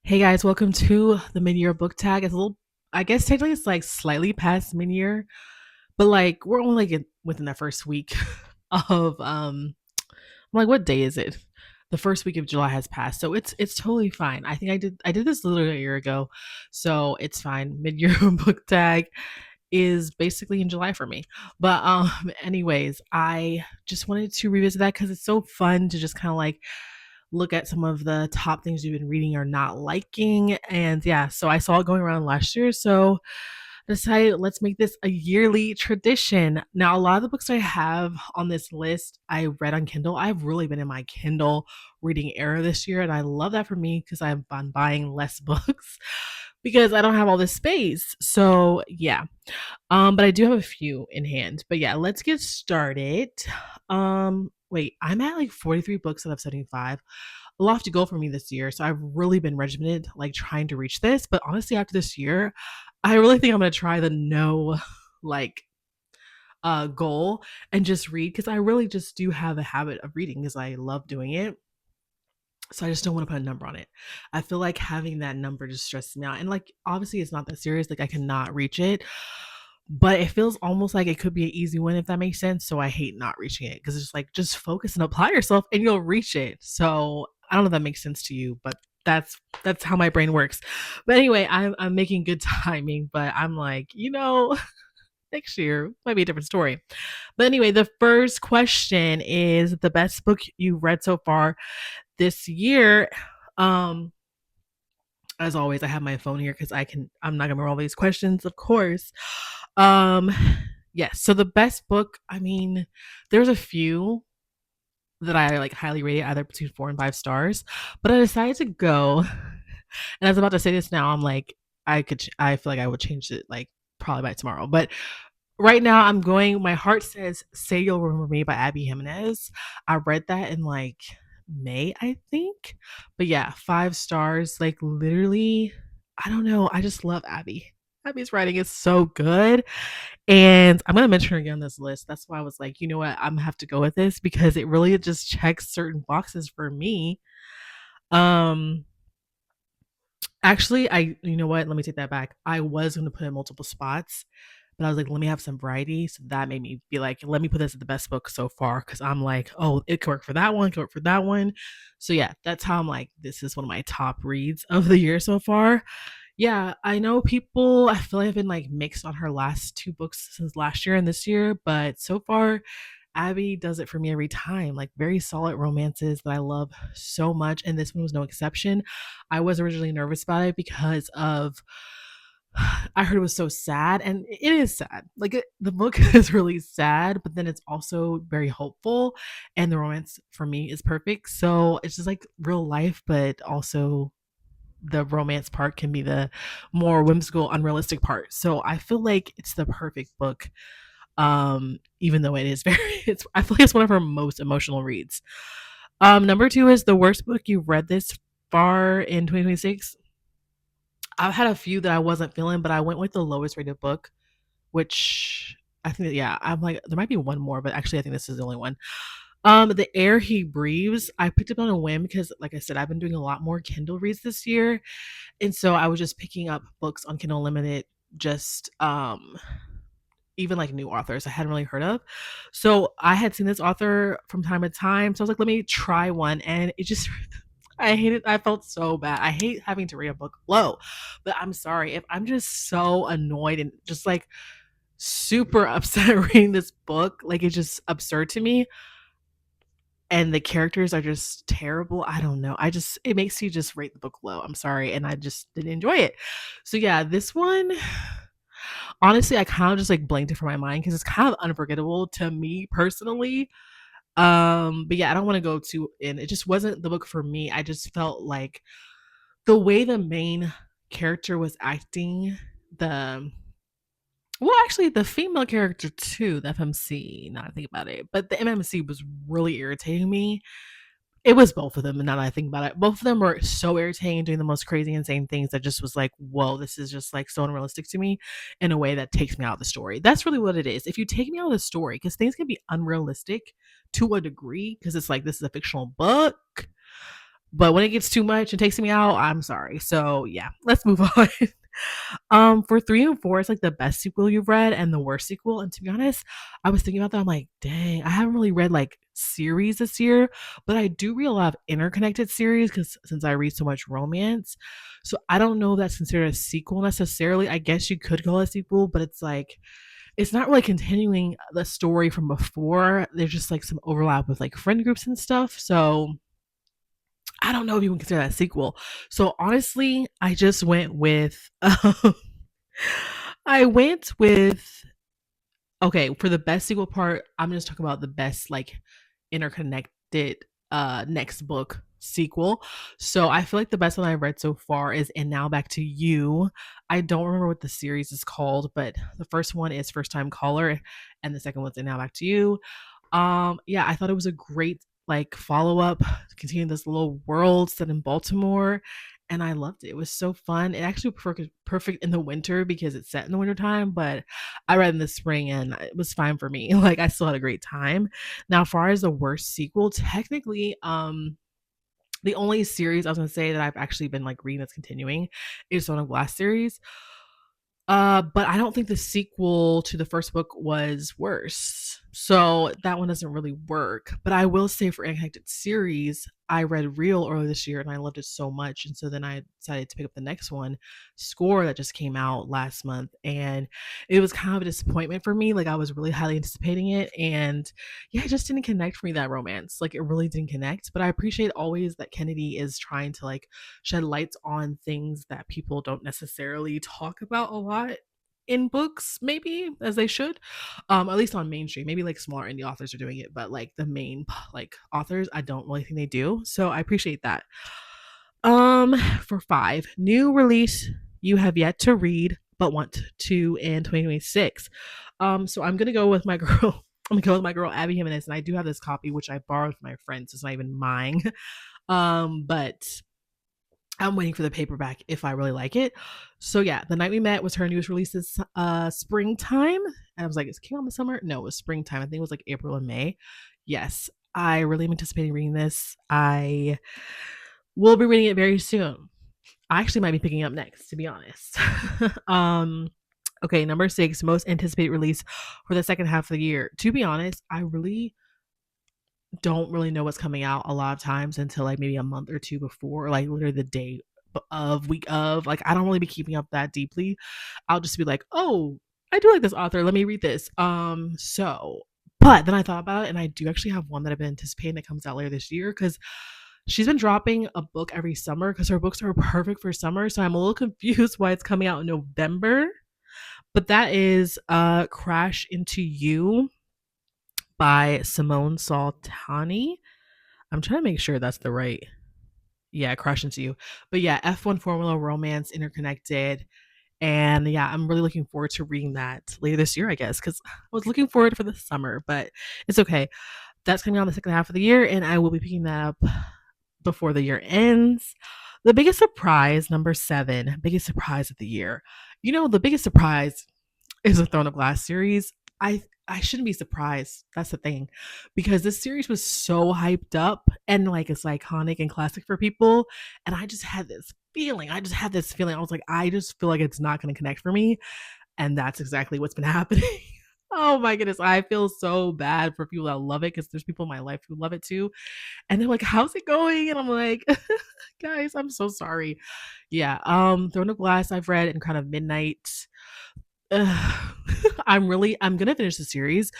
Hey guys, welcome to the mid-year book tag. It's a little, I guess technically it's like slightly past mid-year, but like we're only like within the first week of I'm like, what day is it? The first week of July has passed, so it's totally fine. I think I did this literally a year ago, so it's fine. Mid-year book tag is basically in July for me. But anyways, I just wanted to revisit that because it's so fun to just kind of like look at some of the top things you've been reading or not liking. And yeah, so I saw it going around last year. So I decided let's make this a yearly tradition. Now, a lot of the books I have on this list I read on Kindle. I've really been in my Kindle reading era this year. And I love that for me because I've been buying less books because I don't have all this space. So yeah. But I do have a few in hand. But yeah, let's get started. Wait, I'm at like 43 books out of 75. A lot to go for me this year. So I've really been regimented, like trying to reach this. But honestly, after this year, I really think I'm gonna try the no like goal and just read because I really just do have a habit of reading because I love doing it. So I just don't want to put a number on it. I feel like having that number just stresses me out. And like obviously it's not that serious, like I cannot reach it. But it feels almost like it could be an easy win if that makes sense. So I hate not reaching it because it's just like just focus and apply yourself and you'll reach it. So I don't know if that makes sense to you, but that's how my brain works. But anyway, I'm making good timing, but I'm like, next year might be a different story. But anyway, the first question is the best book you read so far this year. Um, as always, I have my phone here because I'm not gonna remember all these questions, of course. Um, yes. So the best book, I mean, there's a few that I like highly rated, either between 4 and 5 stars. But I decided to go, and I was about to say this now. I'm like, I feel like I would change it like probably by tomorrow. But right now, I'm going. My heart says "Say You'll Remember Me" by Abby Jimenez. I read that in like May, I think. But yeah, 5 stars. Like literally, I don't know. I just love Abby. Abby's writing is so good. And I'm gonna mention her again on this list. That's why I was like, you know what, I'm gonna have to go with this because it really just checks certain boxes for me. Um Actually, you know what, let me take that back. I was gonna put in multiple spots, but I was like, let me have some variety. So that made me be like, let me put this as the best book so far. Cause I'm like, oh, it could work for that one, it could work for that one. So yeah, that's how I'm like, this is one of my top reads of the year so far. Yeah, I know people, I feel like I've been like mixed on her last two books since last year and this year, but so far, Abby does it for me every time. Like very solid romances that I love so much. And this one was no exception. I was originally nervous about it because of I heard it was so sad, and it is sad. Like the book is really sad, but then it's also very hopeful, and the romance for me is perfect. So it's just like real life, but also the romance part can be the more whimsical, unrealistic part. So I feel like it's the perfect book. Even though it is very, it's I feel like it's one of her most emotional reads. Number two is the worst book you read this far in 2026. I've had a few that I wasn't feeling, but I went with the lowest rated book, which I think that, yeah, I'm like there might be one more, but actually I think this is the only one. The Air He Breathes. I picked up on a whim because, like I said, I've been doing a lot more Kindle reads this year, and so I was just picking up books on Kindle Unlimited, just even like new authors I hadn't really heard of. So I had seen this author from time to time. So I was like, let me try one. And it just I hate it. I felt so bad. I hate having to read a book low. But I'm sorry if I'm just so annoyed and just like super upset reading this book. Like it's just absurd to me. And the characters are just terrible. I don't know. It makes you just rate the book low. I'm sorry. And I just didn't enjoy it. So yeah, this one honestly, I kind of just like blanked it from my mind because it's kind of unforgettable to me personally. But yeah, I don't want to go too in. It just wasn't the book for me. I just felt like the way the main character was acting, the well, actually, the female character too, the FMC. Now I think about it, but the MMC was really irritating me. It was both of them, and now that I think about it, both of them were so irritating, doing the most crazy, insane things that just was like, whoa, this is just like so unrealistic to me in a way that takes me out of the story. That's really what it is. If you take me out of the story, because things can be unrealistic to a degree, because it's like this is a fictional book, But when it gets too much and takes me out, I'm sorry. So yeah, let's move on. For 3 and 4, it's like the best sequel you've read and the worst sequel. And to be honest, I was thinking about that. I'm like, dang, I haven't really read like series this year, but I do read a lot of interconnected series because since I read so much romance. So I don't know if that's considered a sequel necessarily. I guess you could call it a sequel, but it's like it's not really continuing the story from before. There's just like some overlap with like friend groups and stuff. So I don't know if you would consider that a sequel. So honestly, I just went with I went with okay, for the best sequel part, I'm just talking about the best like interconnected next book sequel. So I feel like the best one I've read so far is And Now Back to You. I don't remember what the series is called, but the first one is First Time Caller and the second one's And Now Back to You. Yeah, I thought it was a great like follow up, continuing this little world set in Baltimore, and I loved it. It was so fun. It actually perfect in the winter because it's set in the winter time, but I read in the spring and it was fine for me. Like I still had a great time. Now, as far as the worst sequel, technically, the only series I was gonna say that I've actually been like reading that's continuing is Zone of Glass series. But I don't think the sequel to the first book was worse. So that one doesn't really work. But I will say for Unconnected series, I read Real earlier this year and I loved it so much. And so then I decided to pick up the next one, Score, that just came out last month. And it was kind of a disappointment for me. Like I was really highly anticipating it. And yeah, it just didn't connect for me, that romance. Like it really didn't connect. But I appreciate always that Kennedy is trying to like shed lights on things that people don't necessarily talk about a lot in books, maybe as they should, at least on mainstream. Maybe like smaller indie authors are doing it, but like the main like authors, I don't really think they do, so I appreciate that. For 5, new release you have yet to read but want to in 2026. So I'm gonna go with my girl. I'm gonna go with my girl Abby Jimenez, and I do have this copy which I borrowed from my friends. So it's not even mine. But I'm waiting for the paperback if I really like it. So yeah, The Night We Met was her newest release this springtime. And I was like, it came out in the summer? No, it was springtime. I think it was like April and May. Yes, I really am anticipating reading this. I will be reading it very soon. I actually might be picking up next, to be honest. um, okay, number 6, most anticipated release for the second half of the year. To be honest, I really don't really know what's coming out a lot of times until like maybe a month or two before, like literally the day of, week of. Like I don't really be keeping up that deeply. I'll just be like, oh, I do like this author. Let me read this. But then I thought about it, and I do actually have one that I've been anticipating that comes out later this year because she's been dropping a book every summer because her books are perfect for summer. So I'm a little confused why it's coming out in November. But that is Crash Into You by Simone Saltani. I'm trying to make sure that's the right. Yeah, Crash Into You. But yeah, F1 Formula Romance Interconnected. And yeah, I'm really looking forward to reading that later this year, I guess, because I was looking forward for the summer, but it's okay. That's coming out in the second half of the year, and I will be picking that up before the year ends. The biggest surprise, number 7, biggest surprise of the year. You know, the biggest surprise is a Throne of Glass series. I shouldn't be surprised. That's the thing. Because this series was so hyped up and like it's iconic and classic for people. And I just had this feeling. I just had this feeling. I was like, I just feel like it's not going to connect for me. And that's exactly what's been happening. Oh my goodness. I feel so bad for people that love it because there's people in my life who love it too. And they're like, how's it going? And I'm like, guys, I'm so sorry. Yeah. Throne of Glass I've read and kind of Midnight. Ugh. I'm gonna finish the series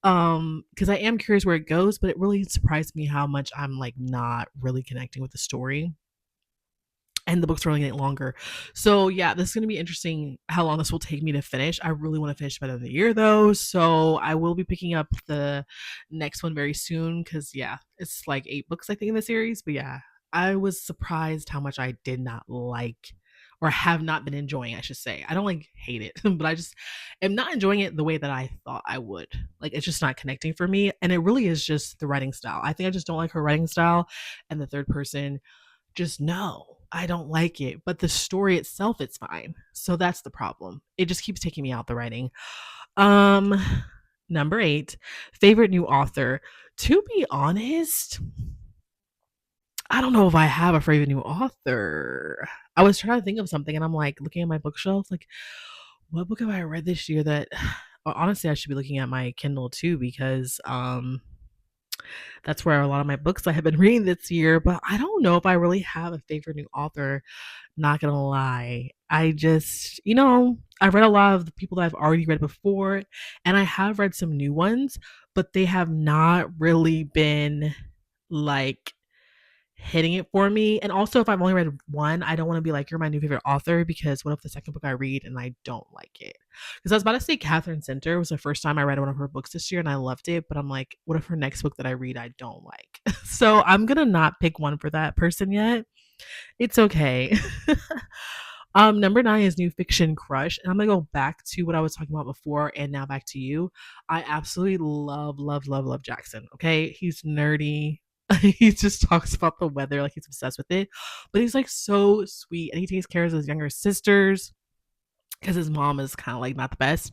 because I am curious where it goes, but it really surprised me how much I'm like not really connecting with the story, and the books are only getting longer. So yeah, this is gonna be interesting how long this will take me to finish. I really want to finish by the end of the year though, so I will be picking up the next one very soon because yeah, it's like 8 books I think in the series. But yeah, I was surprised how much I did not like or have not been enjoying, I should say. I don't like hate it, but I just am not enjoying it the way that I thought I would. Like it's just not connecting for me. And it really is just the writing style. I think I just don't like her writing style and the third person just no. I don't like it, but the story itself it's fine. So that's the problem. It just keeps taking me out the writing. Um Number 8, favorite new author. To be honest, I don't know if I have a favorite new author. I was trying to think of something and I'm like looking at my bookshelf, like, what book have I read this year that well, honestly I should be looking at my Kindle too because that's where a lot of my books I have been reading this year, but I don't know if I really have a favorite new author, not gonna lie. I just, I've read a lot of the people that I've already read before, and I have read some new ones, but they have not really been like hitting it for me. And also, if I've only read one, I don't want to be like, you're my new favorite author because what if the second book I read and I don't like it? Because I was about to say Catherine Center was the first time I read one of her books this year and I loved it. But I'm like, what if her next book that I read I don't like? So I'm going to not pick one for that person yet. It's okay. Number 9 is New Fiction Crush, and I'm gonna go back to what I was talking about before, and now back to you. I absolutely love, love, love, love Jackson. Okay, he's nerdy. He just talks about the weather like he's obsessed with it, but he's like so sweet, and he takes care of his younger sisters because his mom is kind of like not the best,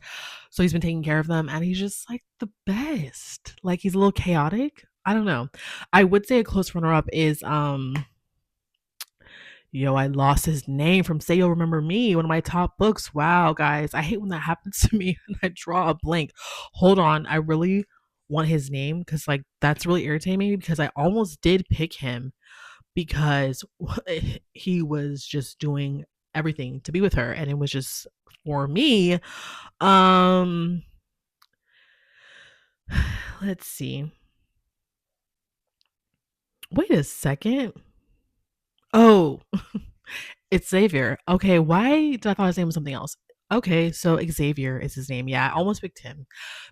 so he's been taking care of them, and he's just like the best. Like he's a little chaotic. I don't know. I would say a close runner up is Yo, I lost his name from Say You'll Remember Me, one of my top books. Wow, guys. I hate when that happens to me and I draw a blank. Hold on. I really want his name because, like, that's really irritating me because I almost did pick him because he was just doing everything to be with her. And it was just for me. Um, let's see. Wait a second. Oh, it's Xavier. Okay, why did I thought his name was something else? Okay, so Xavier is his name. Yeah, I almost picked him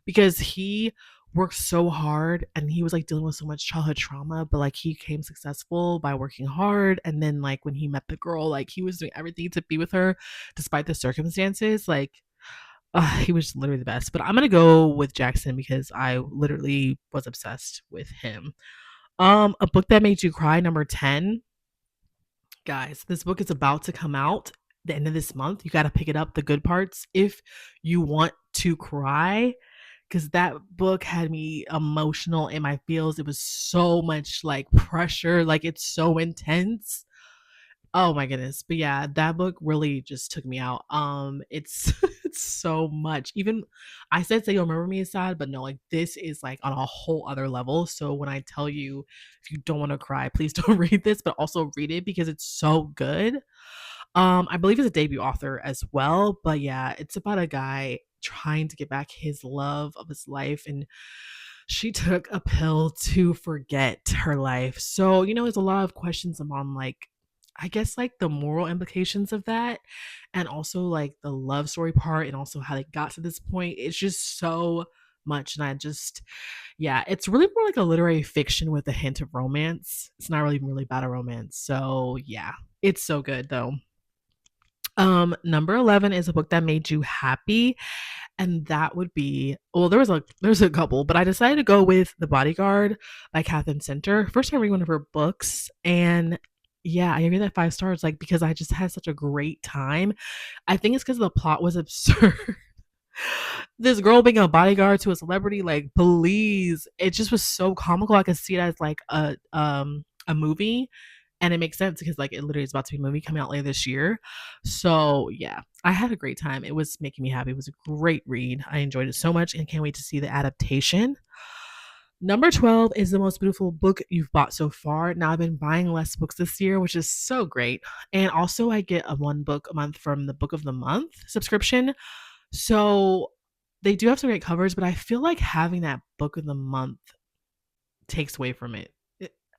because he worked so hard and he was like dealing with so much childhood trauma, but like he became successful by working hard. And then like when he met the girl, like he was doing everything to be with her despite the circumstances. Like he was literally the best. But I'm gonna go with Jackson because I literally was obsessed with him. A book that made you cry, number 10. Guys, this book is about to come out the end of this month. You got to pick it up, the good parts, if you want to cry, because that book had me emotional in my feels. It was so much like pressure, like it's so intense. Oh my goodness. But yeah, that book really just took me out. It's it's so much. Even I said Say You'll Remember Me is sad, but no, like this is like on a whole other level. So when I tell you if you don't want to cry, please don't read this, but also read it because it's so good. I believe it's a debut author as well, but yeah, it's about a guy trying to get back his love of his life, and she took a pill to forget her life. So, there's a lot of questions among like I guess like the moral implications of that and also like the love story part and also how they got to this point. It's just so much. And I just yeah, it's really more like a literary fiction with a hint of romance. It's not really really about a romance. So yeah, it's so good though. Number 11 is a book that made you happy, and that would be well, there's a couple, but I decided to go with The Bodyguard by Catherine Center. First time reading one of her books, and yeah, I gave it that 5 stars, like because I just had such a great time. I think it's because the plot was absurd. This girl being a bodyguard to a celebrity, like please, it just was so comical. I could see it as like a movie, and it makes sense because like it literally is about to be a movie coming out later this year. So yeah, I had a great time. It was making me happy. It was a great read. I enjoyed it so much and can't wait to see the adaptation. Number 12 is the most beautiful book you've bought so far. Now, I've been buying less books this year, which is so great. And also, I get a one book a month from the Book of the Month subscription. So they do have some great covers, but I feel like having that Book of the Month takes away from it,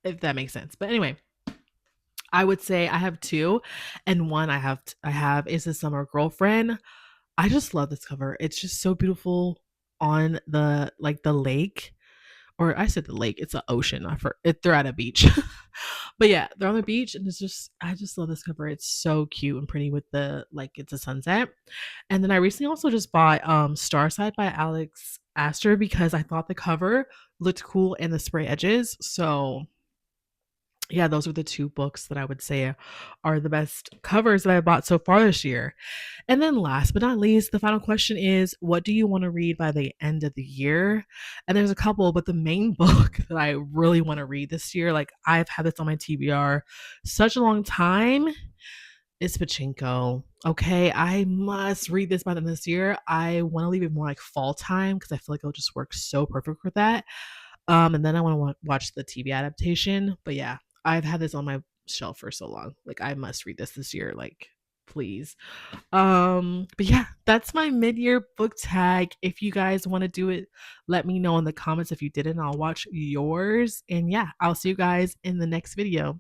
if that makes sense. But anyway, I would say I have two, and one I have is the Summer Girlfriend. I just love this cover. It's just so beautiful on the lake, or I said the lake. It's an ocean. They're at a beach, but yeah, they're on the beach, and I just love this cover. It's so cute and pretty with the like it's a sunset. And then I recently also just bought Starside by Alex Astor because I thought the cover looked cool and the spray edges. So Yeah, those are the 2 books that I would say are the best covers that I bought so far this year. And then last but not least, the final question is, what do you wanna read by the end of the year? And there's a couple, but the main book that I really wanna read this year, like, I've had this on my TBR such a long time, is Pachinko. Okay, I must read this by the end of this year. I wanna leave it more like fall time because I feel like it'll just work so perfect for that. And then I want to watch the TV adaptation. But yeah, I've had this on my shelf for so long. Like I must read this year. Like please. But yeah, that's my mid-year book tag. If you guys want to do it, let me know in the comments if you did it, and I'll watch yours. And yeah, I'll see you guys in the next video.